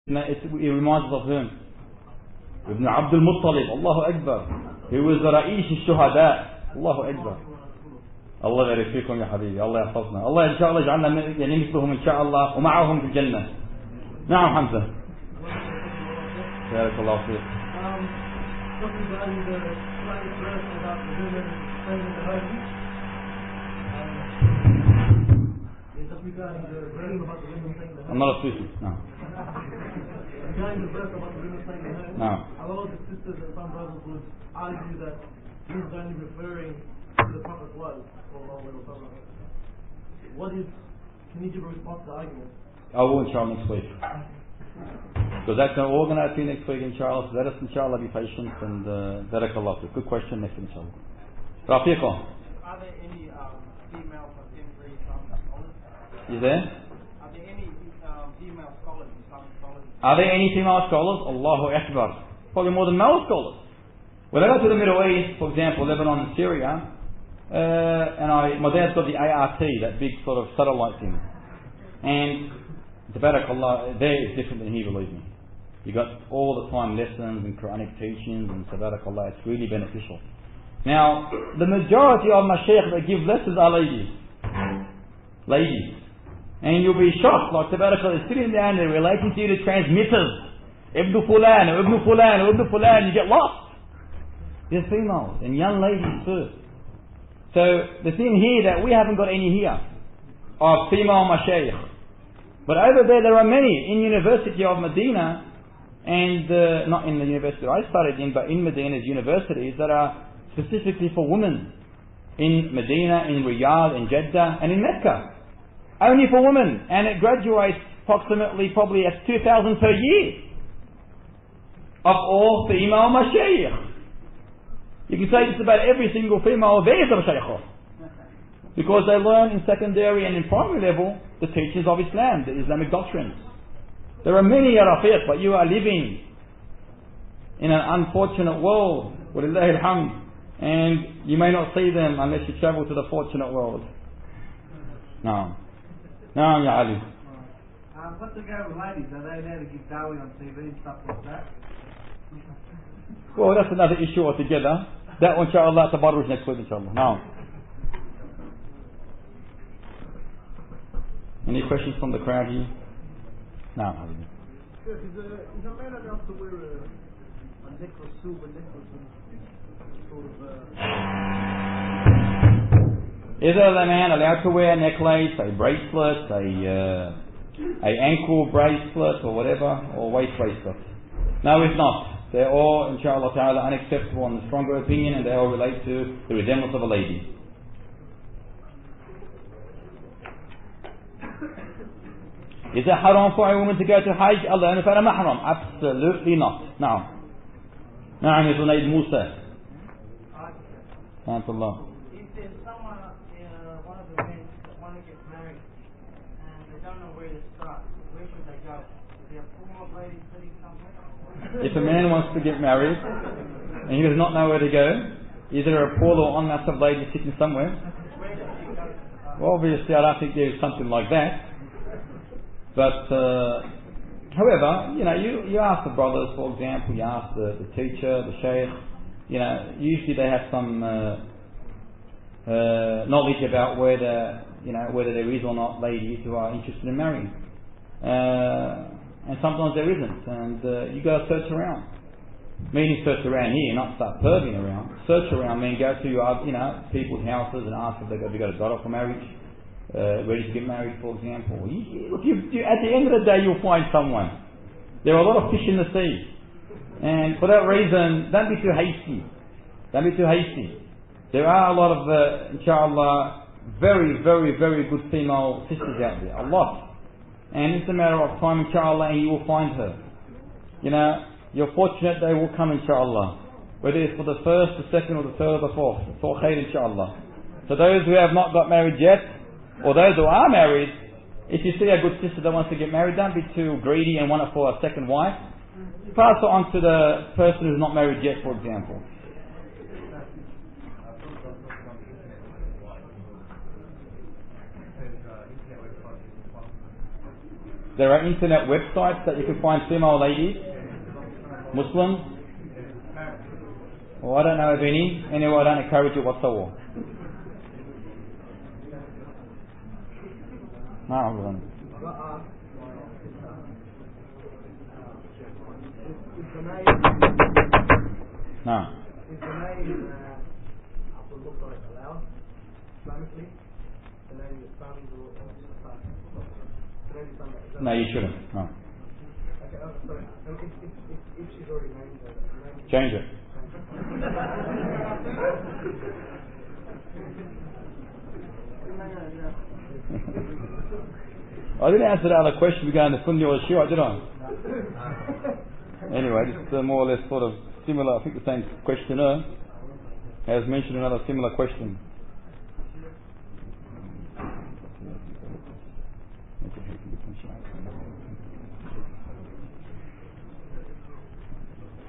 It reminds us of him. Ibn Abdul Muttalib, Allahu Akbar. He was the Ra'ish al-Shuhada. Allahu Akbar. الله يبارك فيكم يا حبيبي. الله يحفظنا. الله إن شاء الله يجعلنا يعني مثلهم إن شاء الله ومعهم في الجنة. نعم حمزة. بارك الله فيك. Another species. No. No. A lot of the sisters and some brothers would argue that he is only referring to the Prophet's wives. Can you give a response to the argument? I will inshallah next week. Because that's going to organize you next week inshallah. So let us inshallah be patient and barakallah. Good question next inshallah. Rafiqah. Are there any female contemporary Islamic scholars? Is there? Are there any female scholars, Islamic scholars? Are there any female scholars? Allahu Akbar. Probably more than male scholars. When I go to the Middle East, for example, Lebanon and Syria, and my dad's got the ART, that big sort of satellite thing. And tabarakallah, there is different than here, believe me. You got all the time lessons and Quranic teachings, and tabarakallah, it's really beneficial. Now, the majority of my shaykh that give lessons are ladies. Ladies. And you'll be shocked, like tabarakallah, sitting down there relating to you the transmitters. Ibn Fulan, or Ibn Fulan, or Ibn Fulan, you get lost. There's females, and young ladies too. So, the thing here that we haven't got any here of female mashayikh. But over there are many in University of Medinah, and not in the university I studied in, but in Medina's universities that are specifically for women. In Medina, in Riyadh, in Jeddah, and in Mecca. Only for women. And it graduates approximately probably at 2,000 per year. Of all female mashayikh. You can say just about every single female there is a shaykh. Because they learn in secondary and in primary level the teachings of Islam, the Islamic doctrines. There are many Rafiq, but you are living in an unfortunate world. Walillahi alhamd. And you may not see them unless you travel to the fortunate world. No. No, Ya Ali. What's the go with ladies? Are they allowed to give dawah on TV and stuff like that? Well, that's another issue altogether. That one, inshallah, tabarruj next week, inshallah. Now, any questions from the crowd here? No, Is a man allowed to wear a necklace, silver necklace, and sort of? Is a man allowed to wear a necklace, a bracelet, a ankle bracelet, or whatever, or waist bracelet? No, it's not. They're all, inshallah ta'ala, unacceptable in the stronger opinion, and they all relate to the resemblance of a lady. Is it haram for a woman to go to Hajj? Allah, and if I'm mahram? Absolutely not. Now. Na'am, ya Zunayd Musa. Alhamdulillah. If there's someone, one of the men that want to get married, and they don't know where to start, where should they go? Is there a pool of ladies sitting somewhere? If a man wants to get married and he does not know where to go, is there a pool or mass of ladies sitting somewhere? Well, obviously I don't think there is something like that. But however, you ask the brothers, for example, you ask the teacher, the shaykh, usually they have some knowledge about whether there is or not ladies who are interested in marrying. And sometimes there isn't, and you got to search around. Meaning search around here, not start perving around. Search around, meaning go to your, people's houses and ask if they've got a daughter for marriage, ready to get married, for example. At the end of the day, you'll find someone. There are a lot of fish in the sea, and for that reason, don't be too hasty. Don't be too hasty. There are a lot of, inshallah, very, very, very good female sisters out there. A lot. And it's a matter of time, inshallah, and you will find her. You're fortunate they will come, inshallah. Whether it's for the first, the second, or the third, or the fourth. It's all khair, inshallah. So those who have not got married yet, or those who are married, if you see a good sister that wants to get married, don't be too greedy and want it for a second wife. Pass it on to the person who's not married yet, for example. There are internet websites that you can find female ladies, Muslims. Well, I don't know of any. Anyway, I don't encourage it whatsoever. No, I'm wrong. No. Is the name Abdul Doctorate allowed Islamically? The name of sons or No, you shouldn't. No. Okay, sorry. If she's already named her, Change it. I didn't answer the other question regarding the Sunni or Shia, did I? Anyway, just more or less sort of similar. I think the same questioner has mentioned another similar question.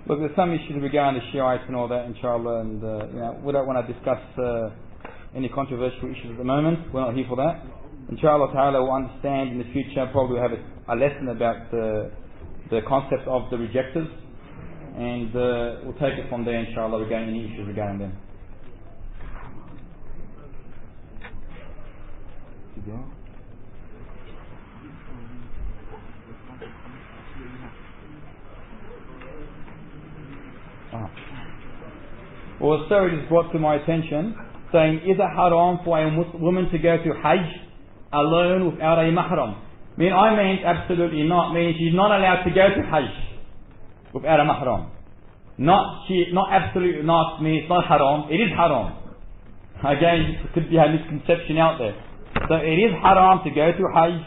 Look, there's some issues regarding the Shiites and all that, inshallah, and we don't want to discuss any controversial issues at the moment. We're not here for that. Inshallah ta'ala, we'll understand in the future, probably we'll have a lesson about the concept of the rejectors, and we'll take it from there, inshallah, regarding any issues regarding them. Well, a story just brought to my attention saying, is it haram for a woman to go to Hajj alone without a mahram? I meant absolutely not. She's not allowed to go to Hajj without a mahram. Not absolutely not. It's not haram. It is haram. Again, there could be a misconception out there. So it is haram to go to Hajj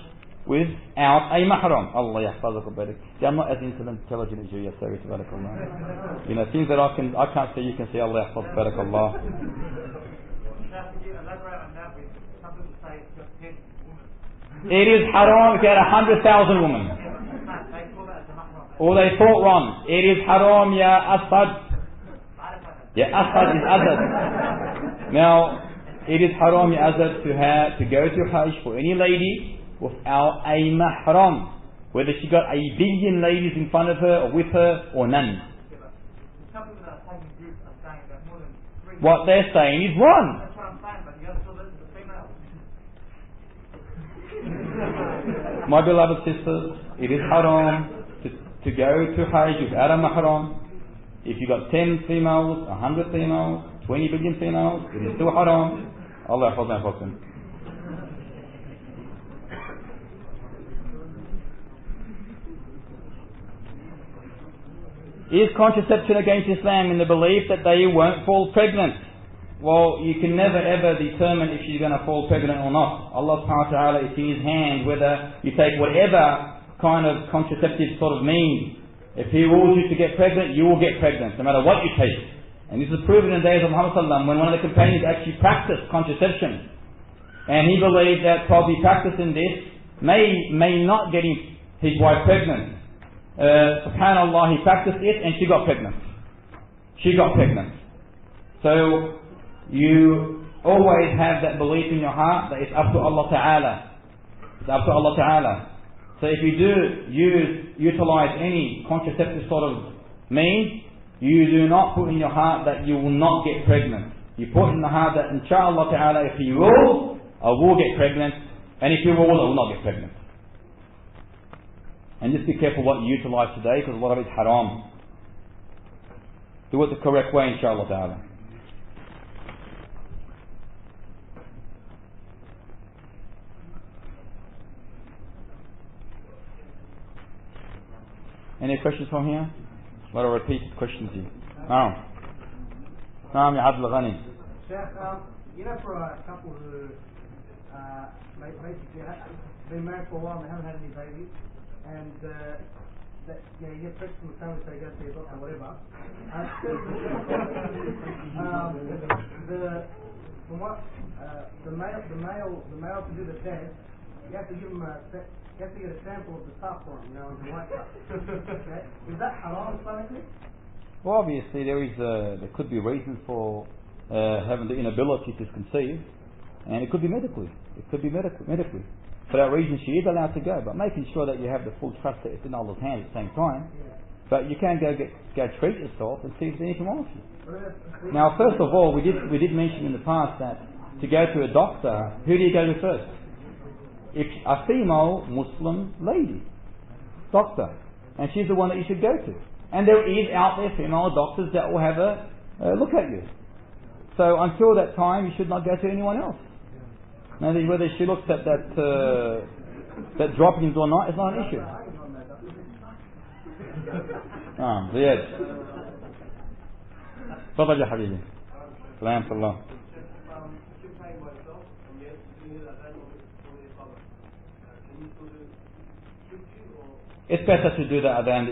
without a mahram. Allah yahfazaka barak. See, I'm not as intelligent as you. Yes, sorry, tabarakallah. Things that I can't say, you can say. Allah yahfazaka barakallah. It is haram if you had 100,000 women. Or they thought wrong. It is haram, ya Asad. Ya Asad is Asad. Now, it is haram, ya Asad, to go to Hajj for any lady without a mahram. Whether she got a billion ladies in front of her or with her or none. What they're saying is wrong. My beloved sisters, it is haram to go to Hajj without a mahram. If you got 10 females, 100 females, 20 billion females, it is still haram. Allah yahfazna. Is contraception against Islam in the belief that they won't fall pregnant? Well, you can never ever determine if she's going to fall pregnant or not. Allah subhanahu wa ta'ala, it's in His hand whether you take whatever kind of contraceptive sort of means. If He rules you to get pregnant, you will get pregnant, no matter what you take. And this is proven in the days of Muhammad sallallahu alaihi wasallam, when one of the companions actually practiced contraception. And he believed that probably practicing this may not get his wife pregnant. Subhanallah, he practiced it and she got pregnant. So, you always have that belief in your heart that it's up to Allah Ta'ala. So if you do utilize any contraceptive sort of means, you do not put in your heart that you will not get pregnant. You put in the heart that inshallah Ta'ala, if He rules, I will get pregnant, and if He rules, I will not get pregnant. And just be careful what you utilize today, because a lot of it's haram. Do it the correct way, inshallah Ta'ala. Any questions from here? A lot of repeated questions here. Naam ya Abdul Ghani. Sheikh, for a couple who basically been married for a while and they haven't had any babies, and you get pregnant from the family, so you go to your doctor, whatever. The male to do the test, you have to give him you have to get a sample of the stuff for him, and the white stuff. Okay? Is that haram Islamically? Well, obviously there could be reasons for having the inability to conceive, and it could be medically. For that reason, she is allowed to go, but making sure that you have the full trust that it's in Allah's hands at the same time. But you can go treat yourself and see if there's anything wrong with you. Now, first of all, we did mention in the past that to go to a doctor, who do you go to first? If a female Muslim lady, doctor, and she's the one that you should go to. And there is out there female doctors that will have a look at you. So until that time, you should not go to anyone else. Now, whether she looks at that droppings or not, it's not an issue. زياد تفضل يا حبيبي. سلام الله. It's better to do the adhan